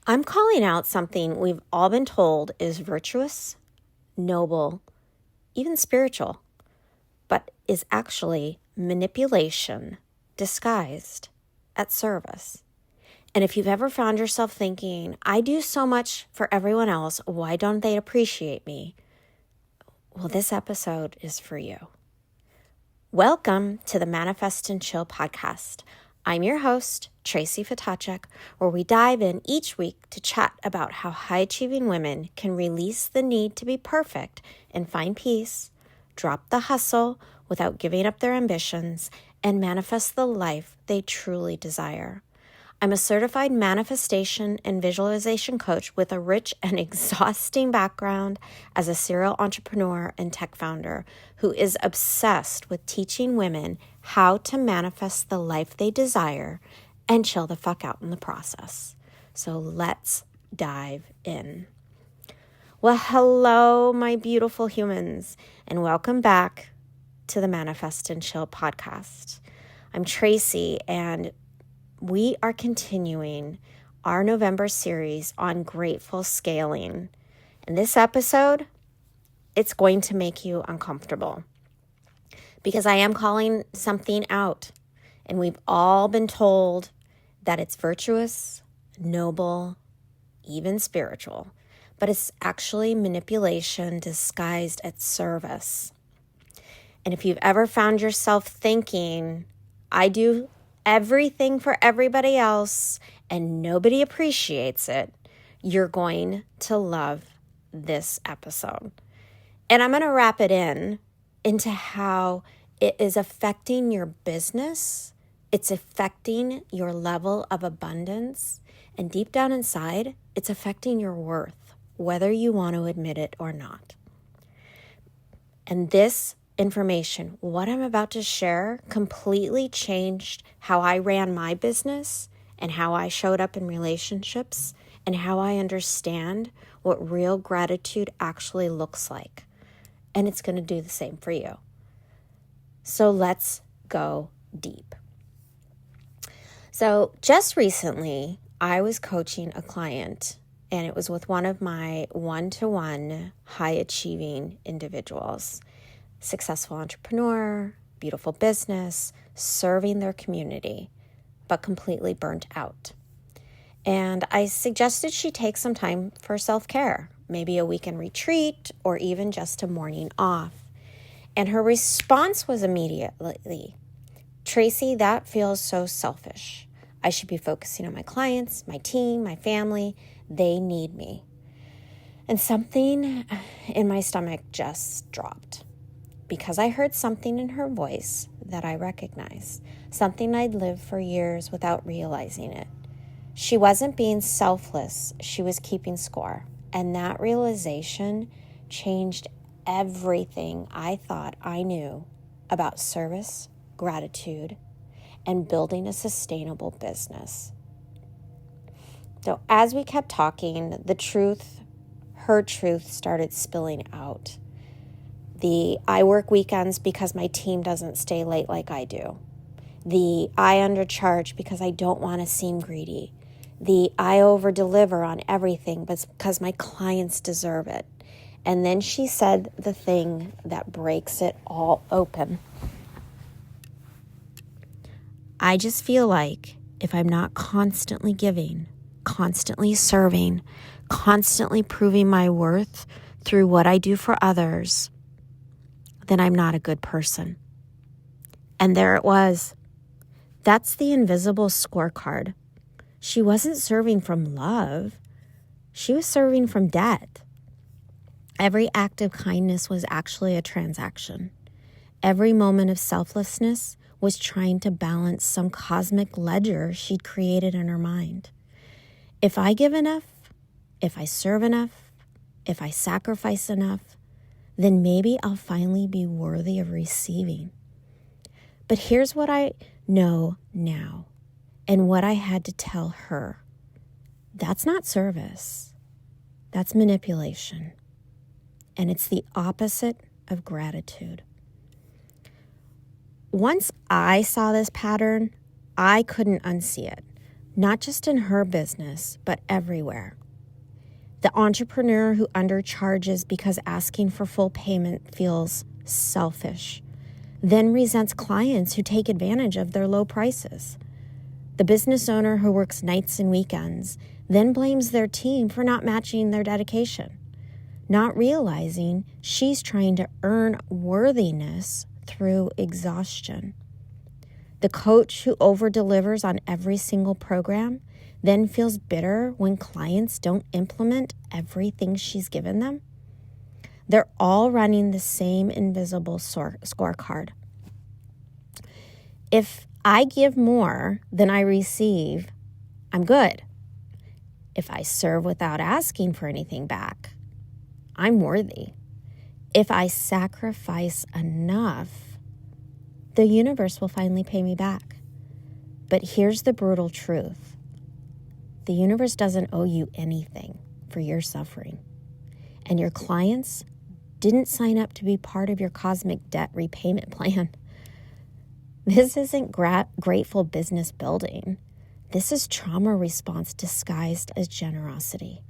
I'm calling out something we've all been told is virtuous, noble, even spiritual, but is actually manipulation disguised as service. And if you've ever found yourself thinking, I do so much for everyone else, why don't they appreciate me? Well, this episode is for you. Welcome to the Manifest and Chill podcast. I'm your host, Tracy Ftacek, where we dive in each week to chat about how high-achieving women can release the need to be perfect and find peace, drop the hustle without giving up their ambitions, and manifest the life they truly desire. I'm a certified manifestation and visualization coach with a rich and exhausting background as a serial entrepreneur and tech founder who is obsessed with teaching women how to manifest the life they desire and chill the fuck out in the process. So let's dive in. Well, hello, my beautiful humans, and welcome back to the Manifest and Chill podcast. I'm Tracy, and we are continuing our November series on grateful scaling. In this episode, it's going to make you uncomfortable because I am calling something out, and we've all been told that it's virtuous, noble, even spiritual, but it's actually manipulation disguised as service. And if you've ever found yourself thinking, I do everything for everybody else and nobody appreciates it, you're going to love this episode. And I'm going to wrap it into how it is affecting your business. It's affecting your level of abundance. And deep down inside, it's affecting your worth, whether you want to admit it or not. And this information, what I'm about to share, completely changed how I ran my business and how I showed up in relationships and how I understand what real gratitude actually looks like. And it's going to do the same for you. So let's go deep. So just recently, I was coaching a client, and it was with one of my one-to-one high-achieving individuals. Successful entrepreneur, beautiful business, serving their community, but completely burnt out. And I suggested she take some time for self-care, maybe a weekend retreat or even just a morning off. And her response was immediately, Tracy, that feels so selfish. I should be focusing on my clients, my team, my family. They need me. And something in my stomach just dropped, because I heard something in her voice that I recognized, something I'd lived for years without realizing it. She wasn't being selfless, she was keeping score. And that realization changed everything I thought I knew about service, gratitude, and building a sustainable business. So as we kept talking, her truth started spilling out. I work weekends because my team doesn't stay late like I do. I undercharge because I don't want to seem greedy. I over-deliver on everything because my clients deserve it. And then she said the thing that breaks it all open. I just feel like if I'm not constantly giving, constantly serving, constantly proving my worth through what I do for others, then I'm not a good person. And there it was. That's the invisible scorecard. She wasn't serving from love. She was serving from debt. Every act of kindness was actually a transaction. Every moment of selflessness was trying to balance some cosmic ledger she'd created in her mind. If I give enough, if I serve enough, if I sacrifice enough, then maybe I'll finally be worthy of receiving. But here's what I know now, and what I had to tell her. That's not service. That's manipulation. And it's the opposite of gratitude. Once I saw this pattern, I couldn't unsee it. not just in her business, but everywhere. The entrepreneur who undercharges because asking for full payment feels selfish, then resents clients who take advantage of their low prices. The business owner who works nights and weekends then blames their team for not matching their dedication, not realizing she's trying to earn worthiness through exhaustion. The coach who over-delivers on every single program then feels bitter when clients don't implement everything she's given them. They're all running the same invisible scorecard. If I give more than I receive, I'm good. If I serve without asking for anything back, I'm worthy. If I sacrifice enough, the universe will finally pay me back. But here's the brutal truth. The universe doesn't owe you anything for your suffering. And your clients didn't sign up to be part of your cosmic debt repayment plan. This isn't grateful business building. This is trauma response disguised as generosity.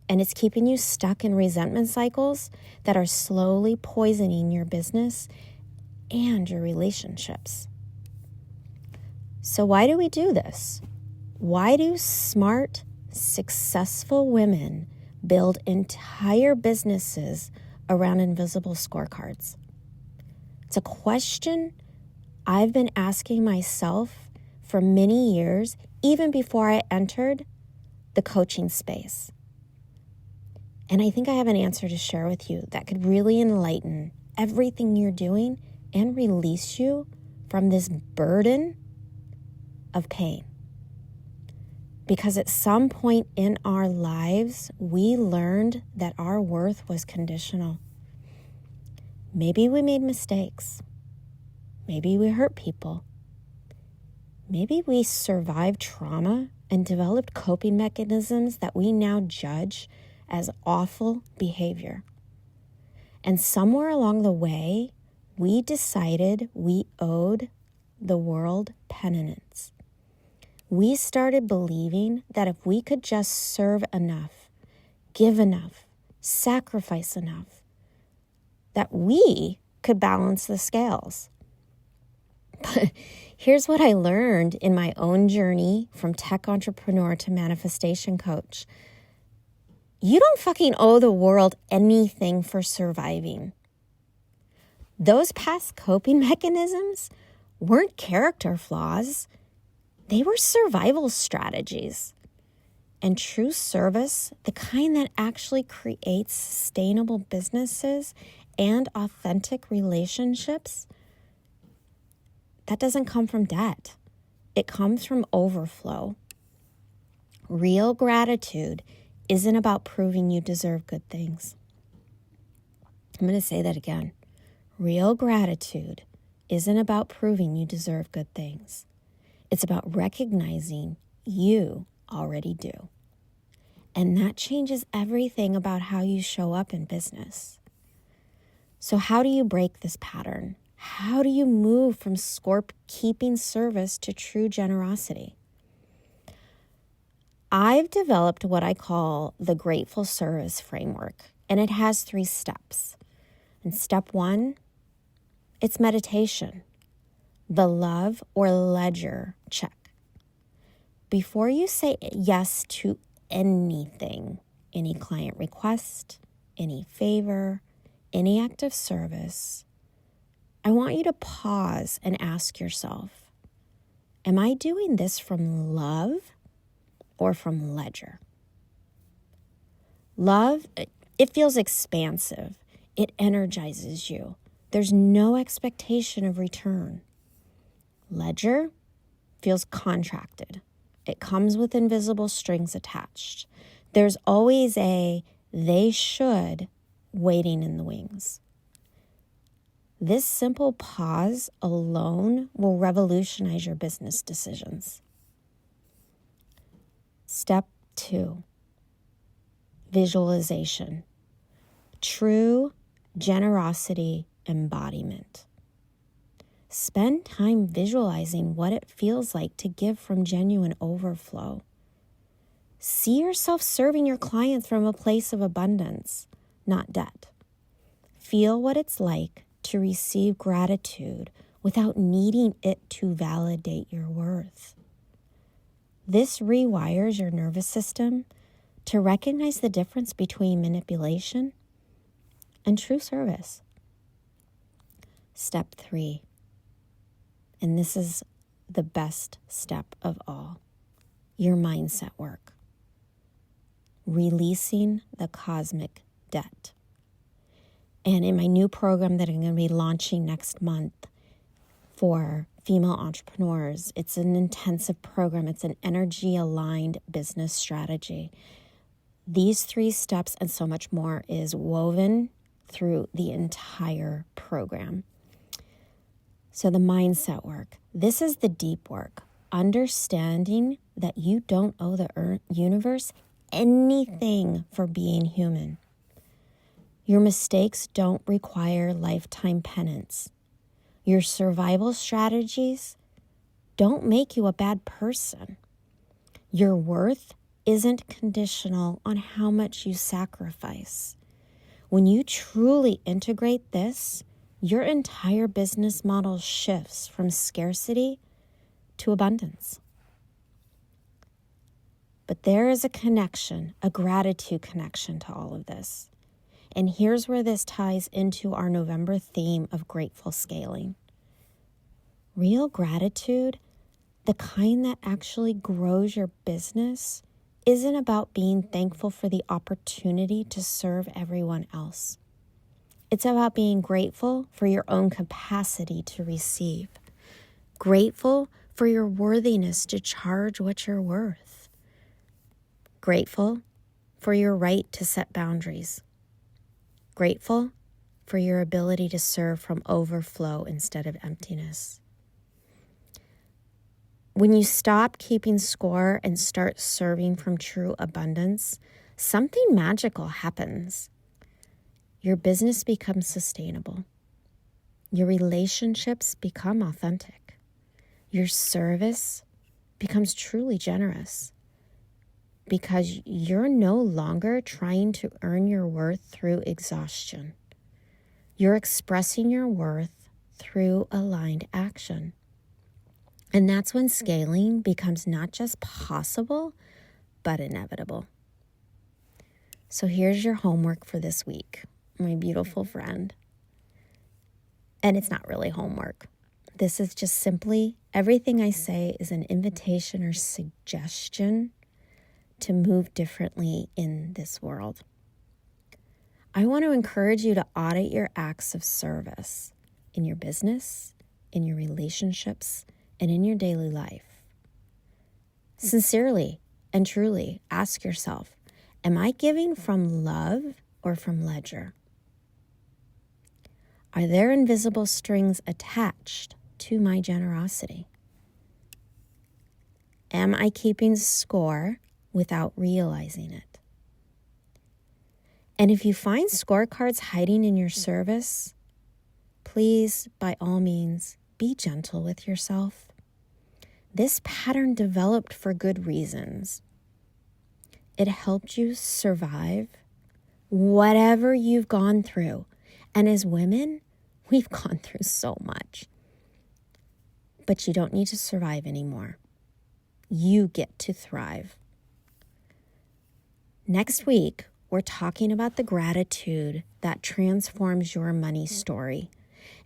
And it's keeping you stuck in resentment cycles that are slowly poisoning your business and your relationships. So why do we do this? Why do smart, successful women build entire businesses around invisible scorecards? It's a question I've been asking myself for many years, even before I entered the coaching space. And I think I have an answer to share with you that could really enlighten everything you're doing and release you from this burden of pain. Because at some point in our lives, we learned that our worth was conditional. Maybe we made mistakes. Maybe we hurt people. Maybe we survived trauma and developed coping mechanisms that we now judge as awful behavior. And somewhere along the way, we decided we owed the world penitence. We started believing that if we could just serve enough, give enough, sacrifice enough, that we could balance the scales. But here's what I learned in my own journey from tech entrepreneur to manifestation coach. You don't fucking owe the world anything for surviving. Those past coping mechanisms weren't character flaws. They were survival strategies. And true service, the kind that actually creates sustainable businesses and authentic relationships, that doesn't come from debt. It comes from overflow. Real gratitude isn't about proving you deserve good things. I'm going to say that again. Real gratitude isn't about proving you deserve good things. It's about recognizing you already do. And that changes everything about how you show up in business. So how do you break this pattern? How do you move from scorekeeping service to true generosity? I've developed what I call the grateful service framework, and it has 3 steps. And step 1, it's meditation, the love or ledger check. Before you say yes to anything, any client request, any favor, any act of service, I want you to pause and ask yourself, am I doing this from love or from ledger? Love, it feels expansive. It energizes you. There's no expectation of return. Ledger feels contracted. It comes with invisible strings attached. There's always a they should waiting in the wings. This simple pause alone will revolutionize your business decisions. Step 2, visualization. True generosity embodiment. Spend time visualizing what it feels like to give from genuine overflow. See yourself serving your clients from a place of abundance, not debt. Feel what it's like to receive gratitude without needing it to validate your worth. This rewires your nervous system to recognize the difference between manipulation and true service. Step 3, and this is the best step of all, your mindset work. Releasing the cosmic debt. And in my new program that I'm going to be launching next month for female entrepreneurs, it's an intensive program. It's an energy-aligned business strategy. These 3 steps and so much more is woven through the entire program. So the mindset work. This is the deep work. Understanding that you don't owe the universe anything for being human. Your mistakes don't require lifetime penance. Your survival strategies don't make you a bad person. Your worth isn't conditional on how much you sacrifice. When you truly integrate this, your entire business model shifts from scarcity to abundance. But there is a connection, a gratitude connection to all of this. And here's where this ties into our November theme of grateful scaling. Real gratitude, the kind that actually grows your business, isn't about being thankful for the opportunity to serve everyone else. It's about being grateful for your own capacity to receive. Grateful for your worthiness to charge what you're worth. Grateful for your right to set boundaries. Grateful for your ability to serve from overflow instead of emptiness. When you stop keeping score and start serving from true abundance, something magical happens. Your business becomes sustainable. Your relationships become authentic. Your service becomes truly generous because you're no longer trying to earn your worth through exhaustion. You're expressing your worth through aligned action. And that's when scaling becomes not just possible, but inevitable. So here's your homework for this week, my beautiful friend. And it's not really homework. This is just simply everything I say is an invitation or suggestion to move differently in this world. I want to encourage you to audit your acts of service in your business, in your relationships, and in your daily life. Sincerely and truly ask yourself, am I giving from love or from ledger? Are there invisible strings attached to my generosity? Am I keeping score without realizing it? And if you find scorecards hiding in your service, please, by all means, be gentle with yourself. This pattern developed for good reasons. It helped you survive whatever you've gone through. And as women, we've gone through so much. But you don't need to survive anymore. You get to thrive. Next week, we're talking about the gratitude that transforms your money story.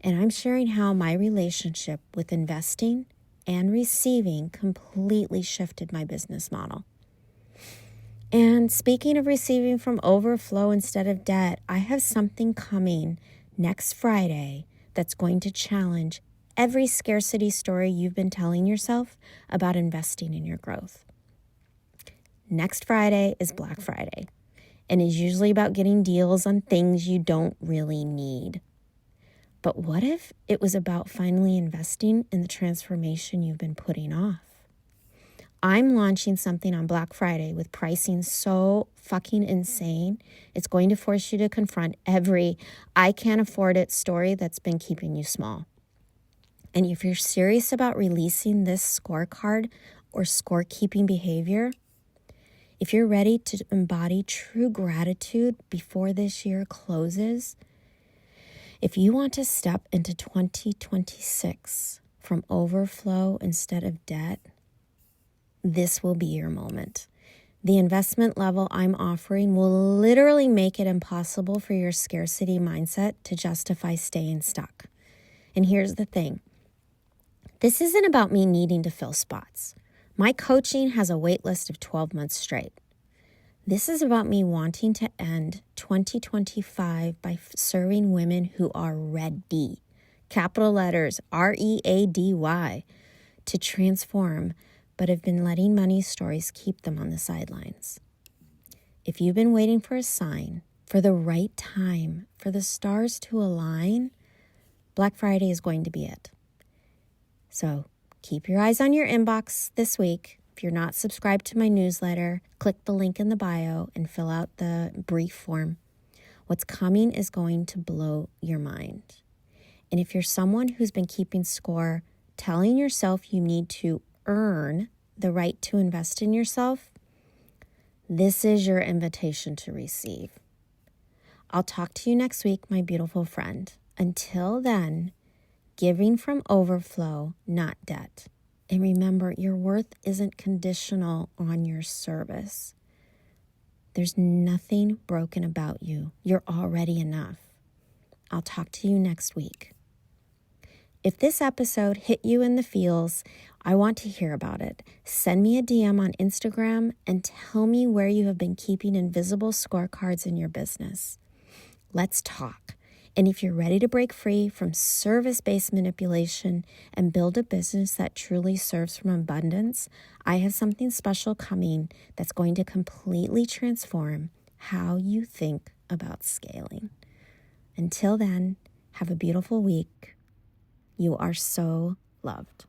And I'm sharing how my relationship with investing and receiving completely shifted my business model. And speaking of receiving from overflow instead of debt, I have something coming next Friday that's going to challenge every scarcity story you've been telling yourself about investing in your growth. Next Friday is Black Friday and is usually about getting deals on things you don't really need. But what if it was about finally investing in the transformation you've been putting off? I'm launching something on Black Friday with pricing so fucking insane, it's going to force you to confront every I can't afford it story that's been keeping you small. And if you're serious about releasing this scorecard or scorekeeping behavior, if you're ready to embody true gratitude before this year closes, if you want to step into 2026 from overflow instead of debt, this will be your moment. The investment level I'm offering will literally make it impossible for your scarcity mindset to justify staying stuck. And here's the thing. This isn't about me needing to fill spots. My coaching has a wait list of 12 months straight. This is about me wanting to end 2025 by serving women who are ready, capital letters, READY, to transform, but have been letting money stories keep them on the sidelines. If you've been waiting for a sign, for the right time, for the stars to align, Black Friday is going to be it. So keep your eyes on your inbox this week. If you're not subscribed to my newsletter, click the link in the bio and fill out the brief form. What's coming is going to blow your mind. And if you're someone who's been keeping score, telling yourself you need to earn the right to invest in yourself, this is your invitation to receive. I'll talk to you next week, my beautiful friend. Until then, giving from overflow, not debt. And remember, your worth isn't conditional on your service. There's nothing broken about you. You're already enough. I'll talk to you next week. If this episode hit you in the feels, I want to hear about it. Send me a DM on Instagram and tell me where you have been keeping invisible scorecards in your business. Let's talk. And if you're ready to break free from service-based manipulation and build a business that truly serves from abundance, I have something special coming that's going to completely transform how you think about scaling. Until then, have a beautiful week. You are so loved.